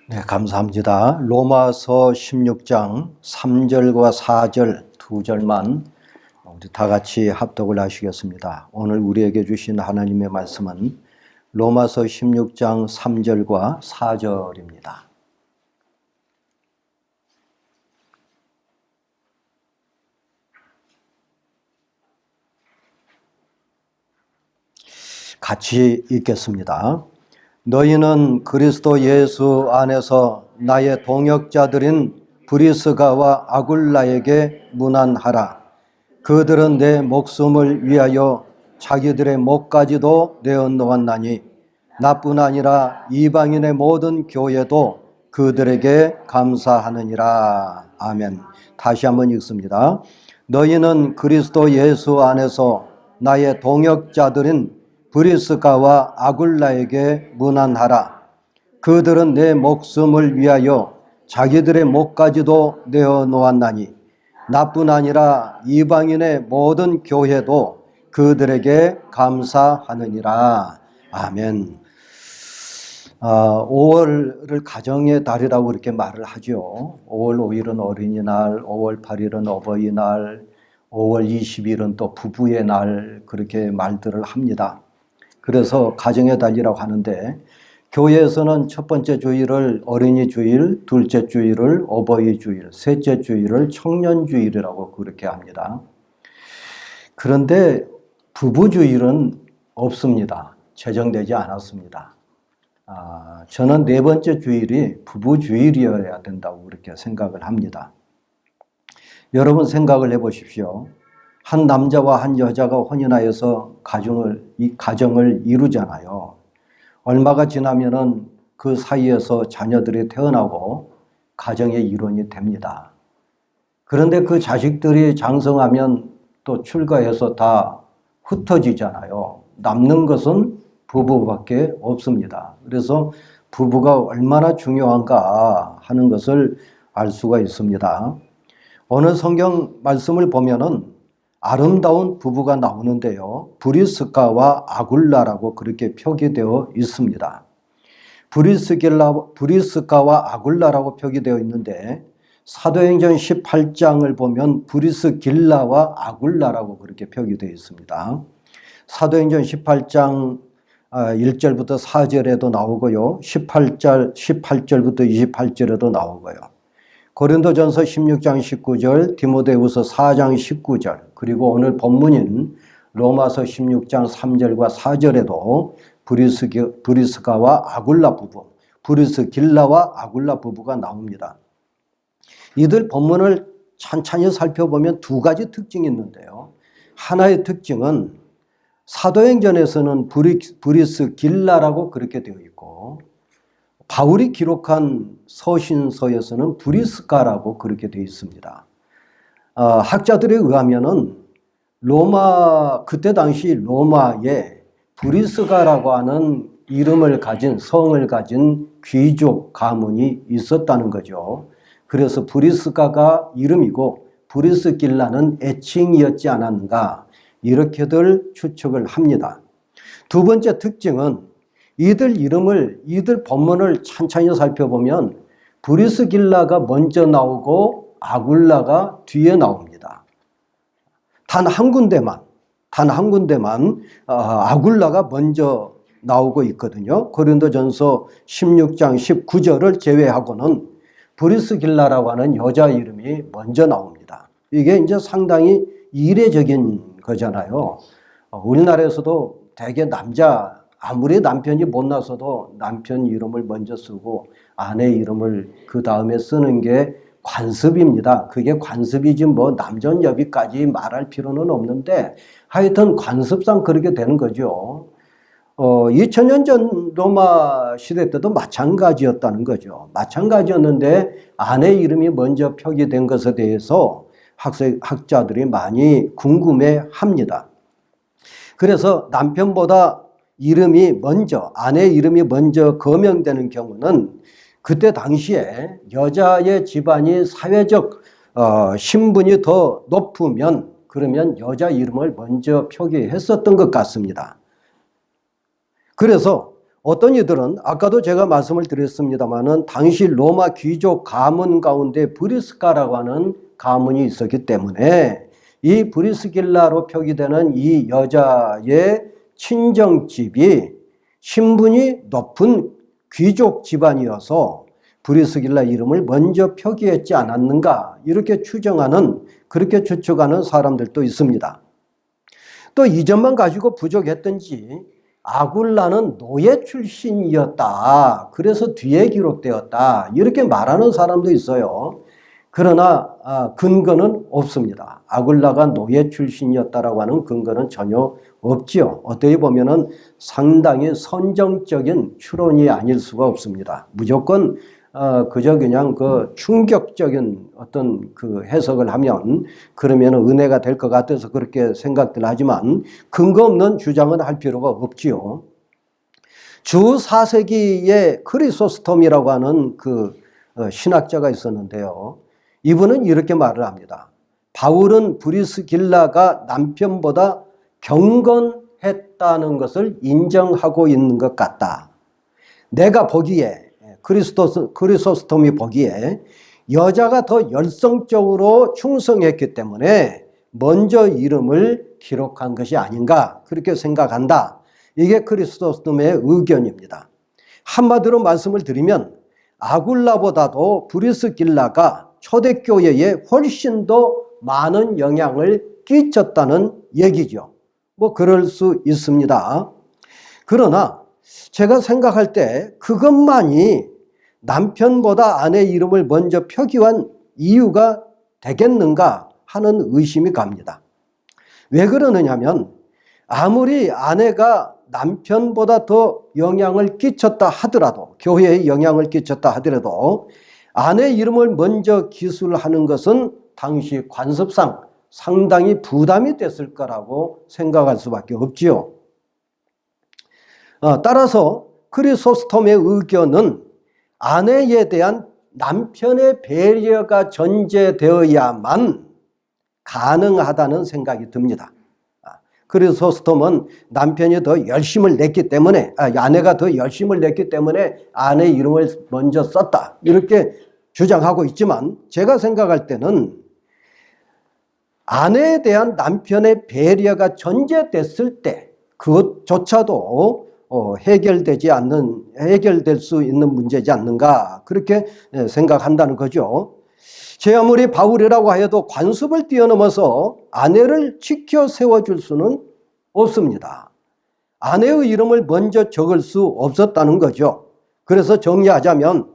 네, 감사합니다. 로마서 16장 3절과 4절 두 절만 우리 다 같이 합독을 하시겠습니다. 오늘 우리에게 주신 하나님의 말씀은 로마서 16장 3절과 4절입니다. 같이 읽겠습니다. 너희는 그리스도 예수 안에서 나의 동역자들인 브리스가와 아굴라에게 문안하라. 그들은 내 목숨을 위하여 자기들의 목까지도 내어놓았나니 나뿐 아니라 이방인의 모든 교회도 그들에게 감사하느니라. 아멘. 다시 한번 읽습니다. 너희는 그리스도 예수 안에서 나의 동역자들인 브리스가와 아굴라에게 문안하라. 그들은 내 목숨을 위하여 자기들의 목까지도 내어놓았나니 나뿐 아니라 이방인의 모든 교회도 그들에게 감사하느니라. 아멘. 5월을 가정의 달이라고 이렇게 말을 하죠. 5월 5일은 어린이날, 5월 8일은 어버이날, 5월 20일은 또 부부의 날, 그렇게 말들을 합니다. 그래서 가정의 달이라고 하는데, 교회에서는 첫 번째 주일을 어린이 주일, 둘째 주일을 어버이 주일, 셋째 주일을 청년 주일이라고 그렇게 합니다. 그런데 부부 주일은 없습니다. 제정되지 않았습니다. 저는 네 번째 주일이 부부 주일이어야 된다고 그렇게 생각을 합니다. 여러분 생각을 해보십시오. 한 남자와 한 여자가 혼인하여서 가정을 이루잖아요. 얼마가 지나면은 그 사이에서 자녀들이 태어나고 가정의 일원이 됩니다. 그런데 그 자식들이 장성하면 또 출가해서 다 흩어지잖아요. 남는 것은 부부밖에 없습니다. 그래서 부부가 얼마나 중요한가 하는 것을 알 수가 있습니다. 오늘 성경 말씀을 보면은 아름다운 부부가 나오는데요. 브리스가와 아굴라라고 그렇게 표기되어 있습니다. 브리스가와 아굴라라고 표기되어 있는데 사도행전 18장을 보면 브리스길라와 아굴라라고 그렇게 표기되어 있습니다. 사도행전 18장 1절부터 4절에도 나오고요. 18절부터 28절에도 나오고요. 고린도전서 16장 19절, 디모데후서 4장 19절, 그리고 오늘 본문인 로마서 16장 3절과 4절에도 브리스가와 아굴라 부부, 브리스길라와 아굴라 부부가 나옵니다. 이들 본문을 찬찬히 살펴보면 두 가지 특징이 있는데요. 하나의 특징은 사도행전에서는 브리스길라라고 그렇게 되어 있고, 바울이 기록한 서신서에서는 브리스가라고 그렇게 되어 있습니다. 학자들에 의하면은 그때 당시 로마에 브리스가라고 하는 이름을 가진, 성을 가진 귀족 가문이 있었다는 거죠. 그래서 브리스가가 이름이고 브리스길라는 애칭이었지 않았는가, 이렇게들 추측을 합니다. 두 번째 특징은 이들 본문을 찬찬히 살펴보면 브리스길라가 먼저 나오고 아굴라가 뒤에 나옵니다. 단 한 군데만 아굴라가 먼저 나오고 있거든요. 고린도전서 16장 19절을 제외하고는 브리스길라라고 하는 여자 이름이 먼저 나옵니다. 이게 이제 상당히 이례적인 거잖아요. 우리나라에서도 대개 아무리 남편이 못나서도 남편 이름을 먼저 쓰고 아내 이름을 그 다음에 쓰는 게 관습입니다. 그게 관습이지 뭐 남존여비까지 말할 필요는 없는데 하여튼 관습상 그렇게 되는 거죠. 2000년 전 로마 시대 때도 마찬가지였다는 거죠. 마찬가지였는데 아내 이름이 먼저 표기된 것에 대해서 학자들이 많이 궁금해합니다. 그래서 남편보다 아내 이름이 먼저 거명되는 경우는 그때 당시에 여자의 집안이 사회적 신분이 더 높으면 그러면 여자 이름을 먼저 표기했었던 것 같습니다. 그래서 어떤 이들은 아까도 제가 말씀을 드렸습니다마는 당시 로마 귀족 가문 가운데 브리스가라고 하는 가문이 있었기 때문에 이 브리스길라로 표기되는 이 여자의 친정집이 신분이 높은 귀족 집안이어서 브리스길라 이름을 먼저 표기했지 않았는가 이렇게 그렇게 추측하는 사람들도 있습니다. 또 이 점만 가지고 부족했던지 아굴라는 노예 출신이었다. 그래서 뒤에 기록되었다. 이렇게 말하는 사람도 있어요. 그러나 근거는 없습니다. 아굴라가 노예 출신이었다라고 하는 근거는 전혀 없지요. 어떻게 보면은 상당히 선정적인 추론이 아닐 수가 없습니다. 무조건 그저 그냥 그 충격적인 어떤 그 해석을 하면 그러면 은혜가 될 것 같아서 그렇게 생각들 하지만 근거 없는 주장은 할 필요가 없지요. 주 4세기에 크리소스톰이라고 하는 그 신학자가 있었는데요. 이분은 이렇게 말을 합니다. 바울은 브리스길라가 남편보다 경건했다는 것을 인정하고 있는 것 같다. 내가 보기에 크리소스톰이 보기에 여자가 더 열성적으로 충성했기 때문에 먼저 이름을 기록한 것이 아닌가 그렇게 생각한다. 이게 크리소스톰의 의견입니다. 한마디로 말씀을 드리면 아굴라보다도 브리스길라가 초대교회에 훨씬 더 많은 영향을 끼쳤다는 얘기죠. 뭐 그럴 수 있습니다. 그러나 제가 생각할 때 그것만이 남편보다 아내 이름을 먼저 표기한 이유가 되겠는가 하는 의심이 갑니다. 왜 그러느냐면 아무리 아내가 남편보다 더 영향을 끼쳤다 하더라도 교회에 영향을 끼쳤다 하더라도 아내 이름을 먼저 기술하는 것은 당시 관습상 상당히 부담이 됐을 거라고 생각할 수밖에 없지요. 따라서 크리소스톰의 의견은 아내에 대한 남편의 배려가 전제되어야만 가능하다는 생각이 듭니다. 크리소스톰은 남편이 더 열심을 냈기 때문에 아내가 더 열심을 냈기 때문에 아내 이름을 먼저 썼다 이렇게 주장하고 있지만 제가 생각할 때는 아내에 대한 남편의 배려가 전제됐을 때 그것조차도 해결될 수 있는 문제지 않는가 그렇게 생각한다는 거죠. 제 아무리 바울이라고 하여도 관습을 뛰어넘어서 아내를 지켜 세워줄 수는 없습니다. 아내의 이름을 먼저 적을 수 없었다는 거죠. 그래서 정리하자면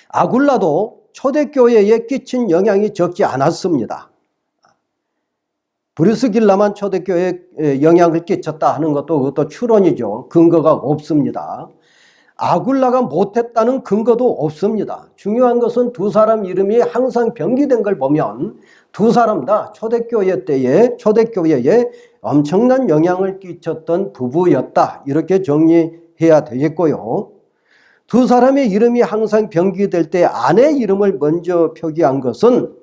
아굴라도 초대교회에 끼친 영향이 적지 않았습니다. 브리스길라만 초대교회에 영향을 끼쳤다 하는 그것도 추론이죠. 근거가 없습니다. 아굴라가 못했다는 근거도 없습니다. 중요한 것은 두 사람 이름이 항상 병기된 걸 보면 두 사람 다 초대교회에 엄청난 영향을 끼쳤던 부부였다. 이렇게 정리해야 되겠고요. 두 사람의 이름이 항상 병기될 때 아내 이름을 먼저 표기한 것은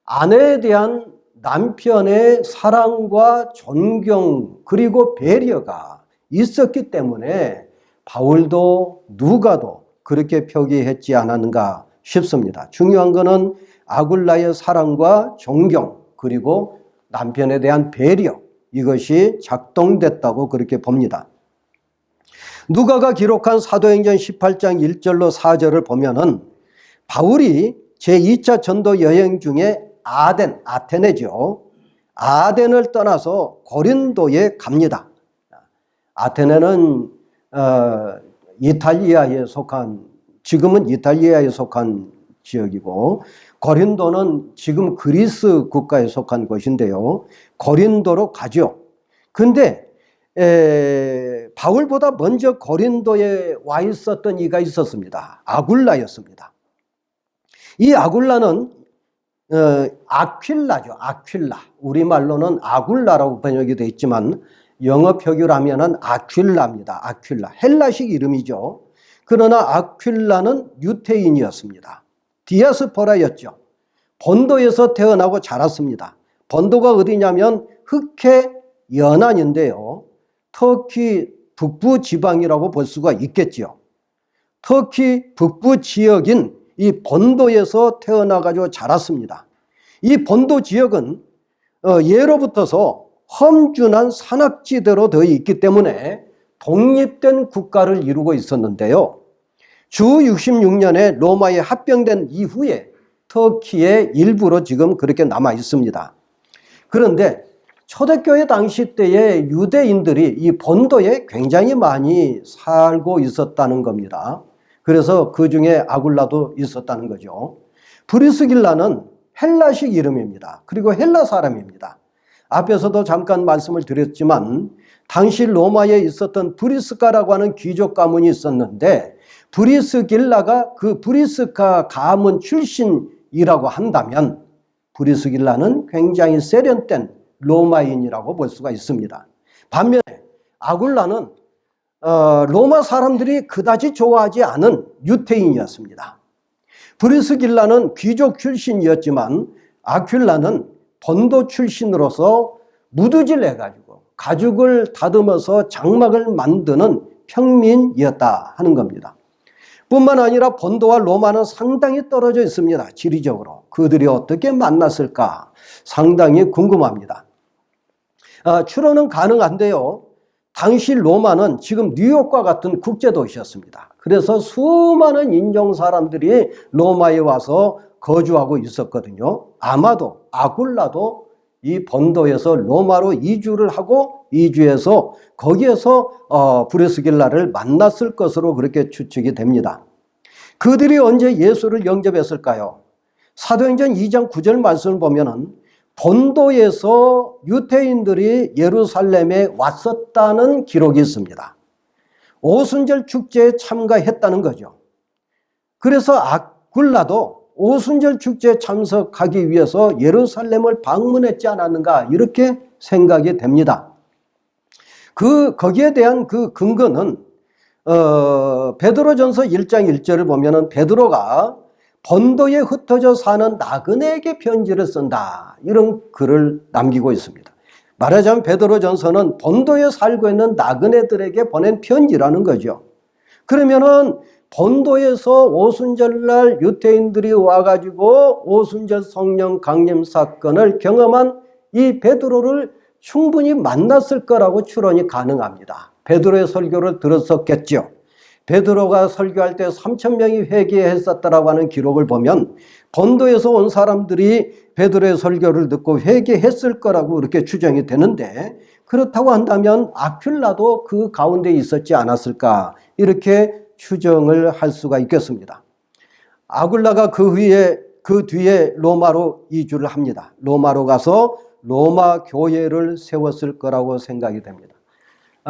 아내에 대한 남편의 사랑과 존경 그리고 배려가 있었기 때문에 바울도 누가도 그렇게 표기했지 않았는가 싶습니다. 중요한 것은 아굴라의 사랑과 존경 그리고 남편에 대한 배려 이것이 작동됐다고 그렇게 봅니다. 누가가 기록한 사도행전 18장 1절로 4절을 보면은 바울이 제2차 전도 여행 중에 아테네죠. 아덴을 떠나서 고린도에 갑니다. 아테네는 지금은 이탈리아에 속한 지역이고 고린도는 지금 그리스 국가에 속한 곳인데요. 고린도로 가죠. 근데 바울보다 먼저 고린도에 와 있었던 이가 있었습니다. 아굴라였습니다. 이 아굴라는 아퀼라죠. 아퀼라. 우리말로는 아굴라라고 번역이 되어 있지만 영어 표기로 하면은 아퀼라입니다. 아퀼라. 헬라식 이름이죠. 그러나 아퀼라는 유태인이었습니다. 디아스포라였죠. 본도에서 태어나고 자랐습니다. 본도가 어디냐면 흑해 연안인데요. 터키 북부 지방이라고 볼 수가 있겠지요. 터키 북부 지역인 이 본도에서 태어나가지고 자랐습니다. 이 본도 지역은 예로부터서 험준한 산악지대로 되어 있기 때문에 독립된 국가를 이루고 있었는데요. 주 66년에 로마에 합병된 이후에 터키의 일부로 지금 그렇게 남아 있습니다. 그런데 초대교회 당시 때에 유대인들이 이 본도에 굉장히 많이 살고 있었다는 겁니다. 그래서 그 중에 아굴라도 있었다는 거죠. 브리스길라는 헬라식 이름입니다. 그리고 헬라 사람입니다. 앞에서도 잠깐 말씀을 드렸지만 당시 로마에 있었던 브리스카라고 하는 귀족 가문이 있었는데 브리스길라가 그 브리스카 가문 출신이라고 한다면 브리스길라는 굉장히 세련된 로마인이라고 볼 수가 있습니다. 반면에 아굴라는 로마 사람들이 그다지 좋아하지 않은 유태인이었습니다. 브리스길라는 귀족 출신이었지만 아큘라는 본도 출신으로서 무두질 해가지고 가죽을 다듬어서 장막을 만드는 평민이었다 하는 겁니다. 뿐만 아니라 본도와 로마는 상당히 떨어져 있습니다. 지리적으로. 그들이 어떻게 만났을까 상당히 궁금합니다. 추론은 가능한데요. 당시 로마는 지금 뉴욕과 같은 국제도시였습니다. 그래서 수많은 인종 사람들이 로마에 와서 거주하고 있었거든요. 아마도 아굴라도 이 본도에서 로마로 이주를 하고 이주해서 거기에서 브리스길라를 만났을 것으로 그렇게 추측이 됩니다. 그들이 언제 예수를 영접했을까요? 사도행전 2장 9절 말씀을 보면은 본도에서 유태인들이 예루살렘에 왔었다는 기록이 있습니다. 오순절 축제에 참가했다는 거죠. 그래서 아굴라도 오순절 축제에 참석하기 위해서 예루살렘을 방문했지 않았는가 이렇게 생각이 됩니다. 거기에 대한 그 근거는 베드로전서 1장 1절을 보면은 베드로가 본도에 흩어져 사는 나그네에게 편지를 쓴다 이런 글을 남기고 있습니다. 말하자면 베드로전서는 본도에 살고 있는 나그네들에게 보낸 편지라는 거죠. 그러면은 본도에서 오순절날 유태인들이 와가지고 오순절 성령 강림 사건을 경험한 이 베드로를 충분히 만났을 거라고 추론이 가능합니다. 베드로의 설교를 들었었겠죠. 베드로가 설교할 때 3,000명이 회개했었다라고 하는 기록을 보면 본도에서 온 사람들이 베드로의 설교를 듣고 회개했을 거라고 그렇게 추정이 되는데 그렇다고 한다면 아큘라도 그 가운데 있었지 않았을까 이렇게 추정을 할 수가 있겠습니다. 아굴라가 그 뒤에 로마로 이주를 합니다. 로마로 가서 로마 교회를 세웠을 거라고 생각이 됩니다.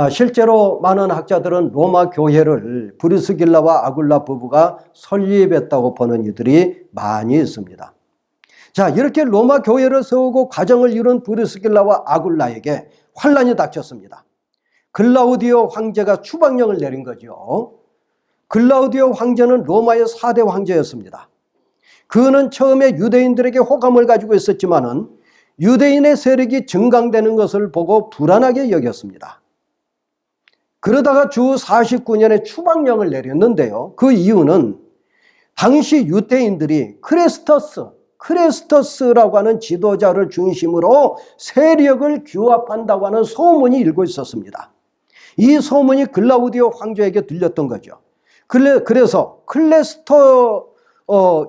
실제로 많은 학자들은 로마 교회를 브리스길라와 아굴라 부부가 설립했다고 보는 이들이 많이 있습니다. 자, 이렇게 로마 교회를 세우고 가정을 이룬 브리스길라와 아굴라에게 환란이 닥쳤습니다. 글라우디오 황제가 추방령을 내린 거죠. 글라우디오 황제는 로마의 4대 황제였습니다. 그는 처음에 유대인들에게 호감을 가지고 있었지만은 유대인의 세력이 증강되는 것을 보고 불안하게 여겼습니다. 그러다가 주 49년에 추방령을 내렸는데요. 그 이유는 당시 유대인들이 크레스터스라고 하는 지도자를 중심으로 세력을 규합한다고 하는 소문이 일고 있었습니다. 이 소문이 글라우디오 황제에게 들렸던 거죠. 그래서 클레스터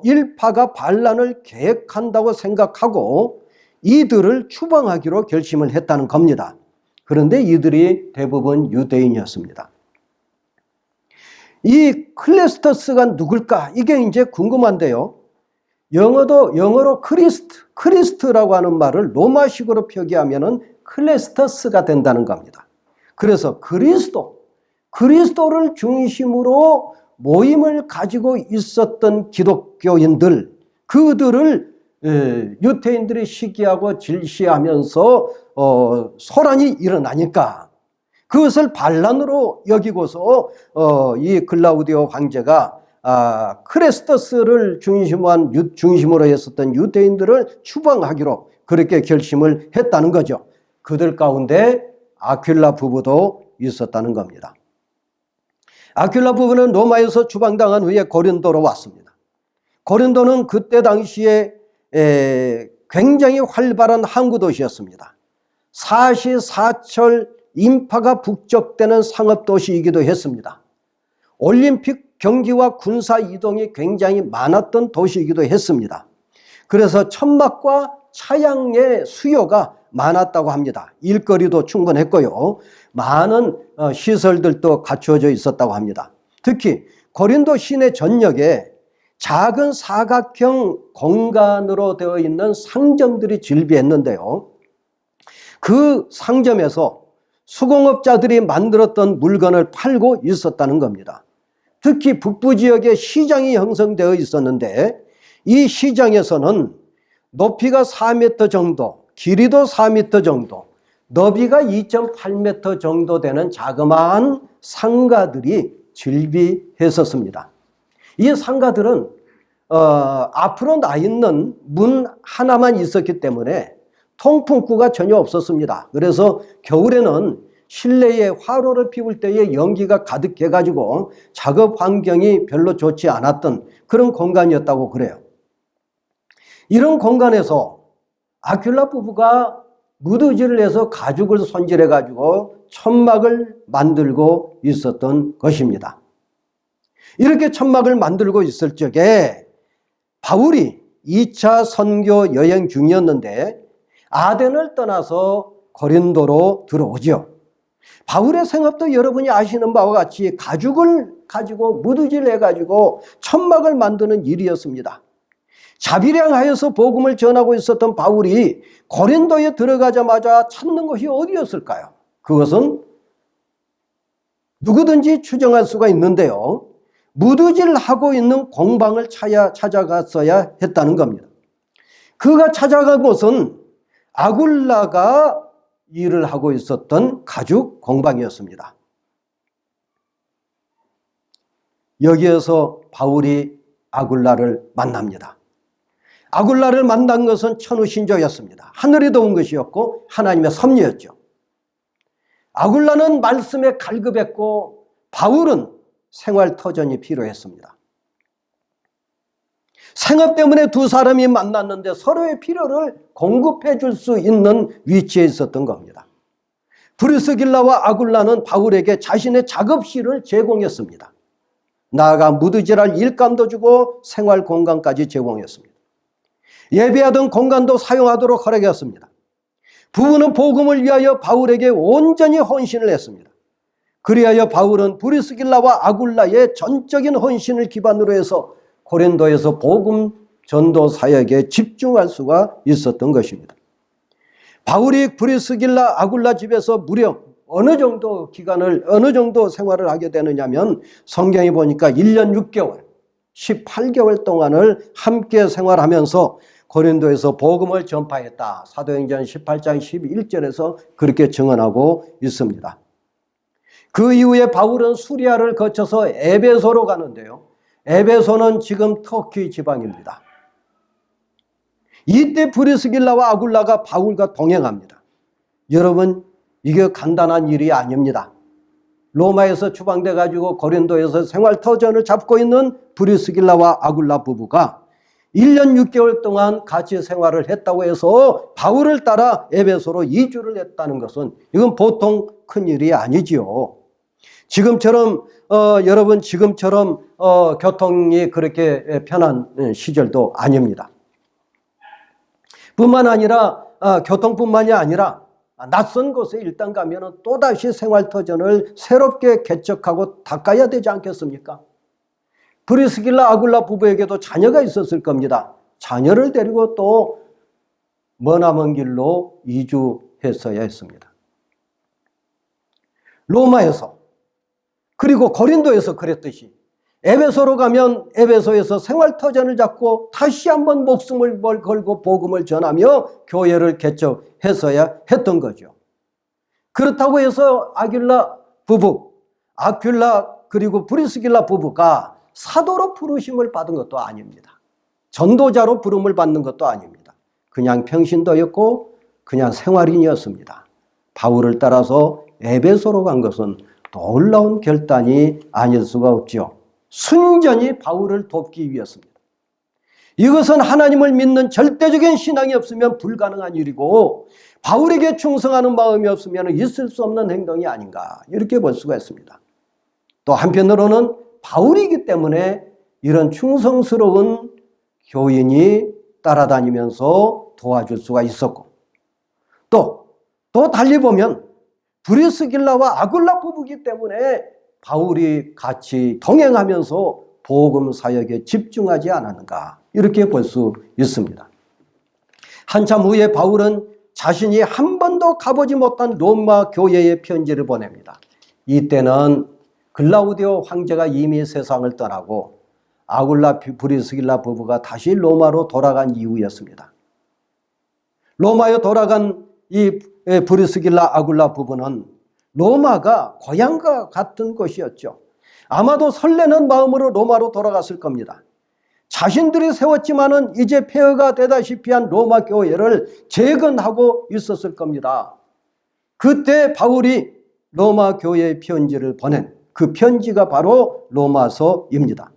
일파가 반란을 계획한다고 생각하고 이들을 추방하기로 결심을 했다는 겁니다. 그런데 이들이 대부분 유대인이었습니다. 이 클레스터스가 누굴까? 이게 이제 궁금한데요. 영어로 크리스트라고 하는 말을 로마식으로 표기하면은 클레스터스가 된다는 겁니다. 그래서 그리스도를 중심으로 모임을 가지고 있었던 기독교인들, 그들을 유태인들이 시기하고 질시하면서 소란이 일어나니까 그것을 반란으로 여기고서 이 글라우디오 황제가 크레스터스를 중심으로 했었던 유대인들을 추방하기로 그렇게 결심을 했다는 거죠. 그들 가운데 아큘라 부부도 있었다는 겁니다. 아퀴라 부부는 로마에서 추방당한 후에 고린도로 왔습니다. 고린도는 그때 당시에 굉장히 활발한 항구 도시였습니다. 사시사철 인파가 북적대는 상업도시이기도 했습니다. 올림픽 경기와 군사 이동이 굉장히 많았던 도시이기도 했습니다. 그래서 천막과 차양의 수요가 많았다고 합니다. 일거리도 충분했고요. 많은 시설들도 갖추어져 있었다고 합니다. 특히 고린도 시내 전역에 작은 사각형 공간으로 되어 있는 상점들이 즐비했는데요. 그 상점에서 수공업자들이 만들었던 물건을 팔고 있었다는 겁니다. 특히 북부 지역에 시장이 형성되어 있었는데 이 시장에서는 높이가 4m 정도, 길이도 4m 정도, 너비가 2.8m 정도 되는 자그마한 상가들이 즐비했었습니다. 이 상가들은 앞으로 나 있는 문 하나만 있었기 때문에 통풍구가 전혀 없었습니다. 그래서 겨울에는 실내에 화로를 피울 때에 연기가 가득해가지고 작업 환경이 별로 좋지 않았던 그런 공간이었다고 그래요. 이런 공간에서 아퀴라 부부가 무드질을 해서 가죽을 손질해가지고 천막을 만들고 있었던 것입니다. 이렇게 천막을 만들고 있을 적에 바울이 2차 선교 여행 중이었는데 아덴을 떠나서 고린도로 들어오죠. 바울의 생업도 여러분이 아시는 바와 같이 가죽을 가지고 무드질 해가지고 천막을 만드는 일이었습니다. 자비량하여서 복음을 전하고 있었던 바울이 고린도에 들어가자마자 찾는 것이 어디였을까요? 그것은 누구든지 추정할 수가 있는데요. 무드질하고 있는 공방을 찾아갔어야 했다는 겁니다. 그가 찾아간 곳은 아굴라가 일을 하고 있었던 가죽 공방이었습니다. 여기에서 바울이 아굴라를 만납니다. 아굴라를 만난 것은 천우신조였습니다. 하늘이 도운 것이었고 하나님의 섭리였죠. 아굴라는 말씀에 갈급했고 바울은 생활터전이 필요했습니다. 생업 때문에 두 사람이 만났는데 서로의 필요를 공급해 줄 수 있는 위치에 있었던 겁니다. 브리스길라와 아굴라는 바울에게 자신의 작업실을 제공했습니다. 나아가 무드질할 일감도 주고 생활 공간까지 제공했습니다. 예배하던 공간도 사용하도록 허락했습니다. 부부는 복음을 위하여 바울에게 온전히 헌신을 했습니다. 그리하여 바울은 브리스길라와 아굴라의 전적인 헌신을 기반으로 해서 고린도에서 복음 전도 사역에 집중할 수가 있었던 것입니다. 바울이 브리스길라 아굴라 집에서 무려 어느 정도 생활을 하게 되느냐면 성경에 보니까 1년 6개월, 18개월 동안을 함께 생활하면서 고린도에서 복음을 전파했다. 사도행전 18장 11절에서 그렇게 증언하고 있습니다. 그 이후에 바울은 수리아를 거쳐서 에베소로 가는데요. 에베소는 지금 터키 지방입니다. 이때 브리스길라와 아굴라가 바울과 동행합니다. 여러분, 이게 간단한 일이 아닙니다. 로마에서 추방돼 가지고 고린도에서 생활터전을 잡고 있는 브리스길라와 아굴라 부부가 1년 6개월 동안 같이 생활을 했다고 해서 바울을 따라 에베소로 이주를 했다는 것은 이건 보통 큰 일이 아니지요. 지금처럼 여러분 지금처럼 교통이 그렇게 편한 시절도 아닙니다. 뿐만 아니라 교통뿐만이 아니라 낯선 곳에 일단 가면 또다시 생활터전을 새롭게 개척하고 닦아야 되지 않겠습니까? 브리스길라 아굴라 부부에게도 자녀가 있었을 겁니다. 자녀를 데리고 또 머나먼 길로 이주했어야 했습니다. 로마에서 그리고 고린도에서 그랬듯이 에베소로 가면 에베소에서 생활터전을 잡고 다시 한번 목숨을 걸고 복음을 전하며 교회를 개척했어야 했던 거죠. 그렇다고 해서 아굴라 부부, 아퀴라 그리고 브리스길라 부부가 사도로 부르심을 받은 것도 아닙니다. 전도자로 부름을 받는 것도 아닙니다. 그냥 평신도였고 그냥 생활인이었습니다. 바울을 따라서 에베소로 간 것은 놀라운 결단이 아닐 수가 없죠. 순전히 바울을 돕기 위해서입니다. 이것은 하나님을 믿는 절대적인 신앙이 없으면 불가능한 일이고 바울에게 충성하는 마음이 없으면 있을 수 없는 행동이 아닌가 이렇게 볼 수가 있습니다. 또 한편으로는 바울이기 때문에 이런 충성스러운 교인이 따라다니면서 도와줄 수가 있었고 또 달리 보면 브리스길라와 아굴라 부부이기 때문에 바울이 같이 동행하면서 복음 사역에 집중하지 않았는가 이렇게 볼 수 있습니다. 한참 후에 바울은 자신이 한 번도 가보지 못한 로마 교회에 편지를 보냅니다. 이때는 글라우디오 황제가 이미 세상을 떠나고 아굴라 브리스길라 부부가 다시 로마로 돌아간 이후였습니다. 로마에 돌아간 이 브리스길라 아굴라 부부는 로마가 고향과 같은 곳이었죠. 아마도 설레는 마음으로 로마로 돌아갔을 겁니다. 자신들이 세웠지만은 이제 폐허가 되다시피 한 로마 교회를 재건하고 있었을 겁니다. 그때 바울이 로마 교회에 편지를 보낸 그 편지가 바로 로마서입니다.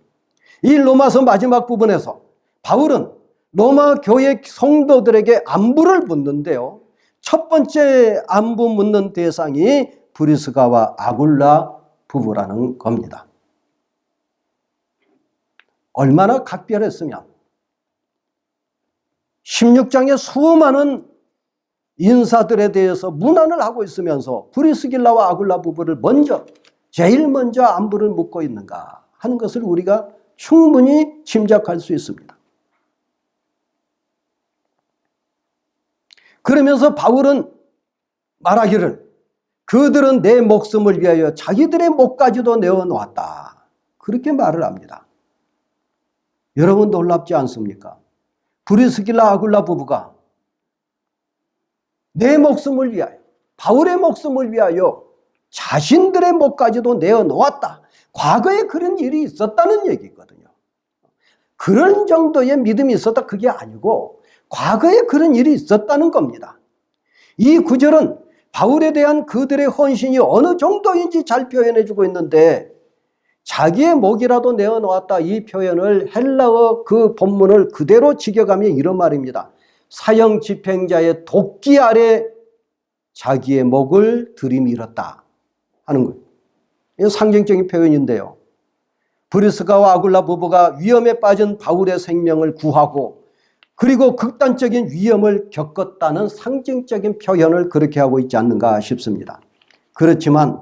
이 로마서 마지막 부분에서 바울은 로마 교회 성도들에게 안부를 묻는데요. 첫 번째 안부 묻는 대상이 브리스가와 아굴라 부부라는 겁니다. 얼마나 각별했으면 16장의 수많은 인사들에 대해서 문안을 하고 있으면서 브리스길라와 아굴라 부부를 제일 먼저 안부를 묻고 있는가 하는 것을 우리가 충분히 짐작할 수 있습니다. 그러면서 바울은 말하기를 그들은 내 목숨을 위하여 자기들의 목까지도 내어놓았다. 그렇게 말을 합니다. 여러분 놀랍지 않습니까? 브리스길라 아굴라 부부가 내 목숨을 위하여, 바울의 목숨을 위하여 자신들의 목까지도 내어놓았다. 과거에 그런 일이 있었다는 얘기거든요. 그런 정도의 믿음이 있었다 그게 아니고 과거에 그런 일이 있었다는 겁니다. 이 구절은 바울에 대한 그들의 헌신이 어느 정도인지 잘 표현해주고 있는데 자기의 목이라도 내어놓았다 이 표현을 헬라어 그 본문을 그대로 직역하면 이런 말입니다. 사형 집행자의 도끼 아래 자기의 목을 들이밀었다 하는 거예요. 이건 상징적인 표현인데요. 브리스가와 아굴라 부부가 위험에 빠진 바울의 생명을 구하고 그리고 극단적인 위험을 겪었다는 상징적인 표현을 그렇게 하고 있지 않는가 싶습니다. 그렇지만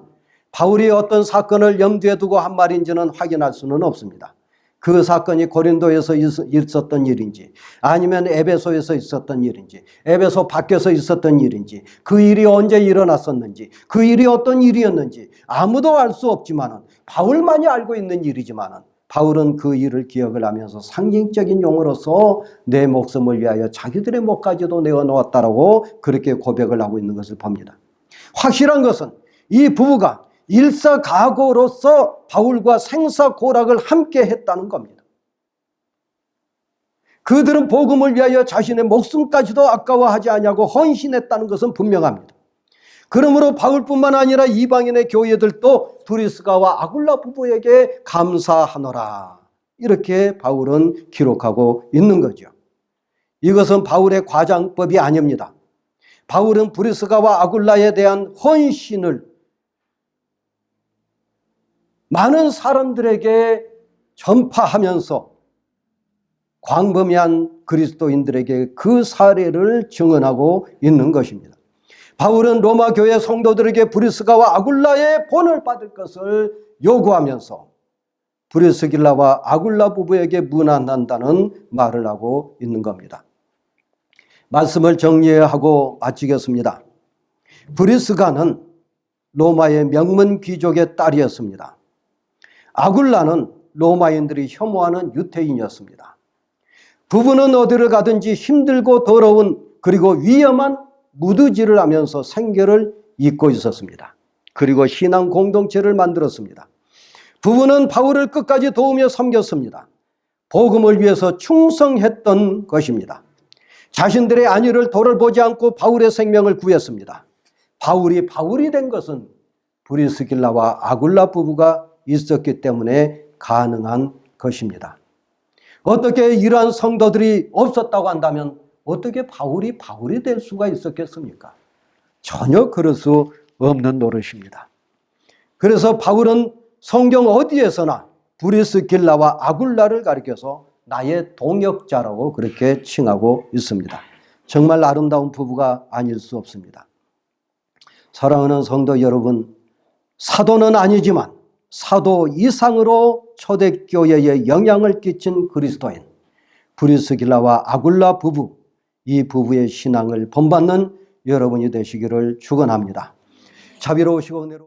바울이 어떤 사건을 염두에 두고 한 말인지는 확인할 수는 없습니다. 그 사건이 고린도에서 있었던 일인지 아니면 에베소에서 있었던 일인지 에베소 밖에서 있었던 일인지 그 일이 언제 일어났었는지 그 일이 어떤 일이었는지 아무도 알 수 없지만은 바울만이 알고 있는 일이지만은 바울은 그 일을 기억을 하면서 상징적인 용어로서 내 목숨을 위하여 자기들의 목까지도 내어놓았다라고 그렇게 고백을 하고 있는 것을 봅니다. 확실한 것은 이 부부가 일사각오로서 바울과 생사고락을 함께 했다는 겁니다. 그들은 복음을 위하여 자신의 목숨까지도 아까워하지 아니하고 헌신했다는 것은 분명합니다. 그러므로 바울뿐만 아니라 이방인의 교회들도 브리스가와 아굴라 부부에게 감사하노라 이렇게 바울은 기록하고 있는 거죠. 이것은 바울의 과장법이 아닙니다. 바울은 브리스가와 아굴라에 대한 헌신을 많은 사람들에게 전파하면서 광범위한 그리스도인들에게 그 사례를 증언하고 있는 것입니다. 바울은 로마 교회 성도들에게 브리스가와 아굴라의 본을 받을 것을 요구하면서 브리스길라와 아굴라 부부에게 문안한다는 말을 하고 있는 겁니다. 말씀을 정리하고 마치겠습니다. 브리스가는 로마의 명문 귀족의 딸이었습니다. 아굴라는 로마인들이 혐오하는 유태인이었습니다. 부부는 어디를 가든지 힘들고 더러운 그리고 위험한 무드질을 하면서 생계를 잇고 있었습니다. 그리고 신앙 공동체를 만들었습니다. 부부는 바울을 끝까지 도우며 섬겼습니다. 복음을 위해서 충성했던 것입니다. 자신들의 안위를 돌아보지 않고 바울의 생명을 구했습니다. 바울이 된 것은 브리스길라와 아굴라 부부가 있었기 때문에 가능한 것입니다. 어떻게 이러한 성도들이 없었다고 한다면 어떻게 바울이 될 수가 있었겠습니까? 전혀 그럴 수 없는 노릇입니다. 그래서 바울은 성경 어디에서나 브리스길라와 아굴라를 가리켜서 나의 동역자라고 그렇게 칭하고 있습니다. 정말 아름다운 부부가 아닐 수 없습니다. 사랑하는 성도 여러분, 사도는 아니지만 사도 이상으로 초대교회에 영향을 끼친 그리스도인 브리스길라와 아굴라 부부, 이 부부의 신앙을 본받는 여러분이 되시기를 축원합니다. 자비로우시고 은혜로우신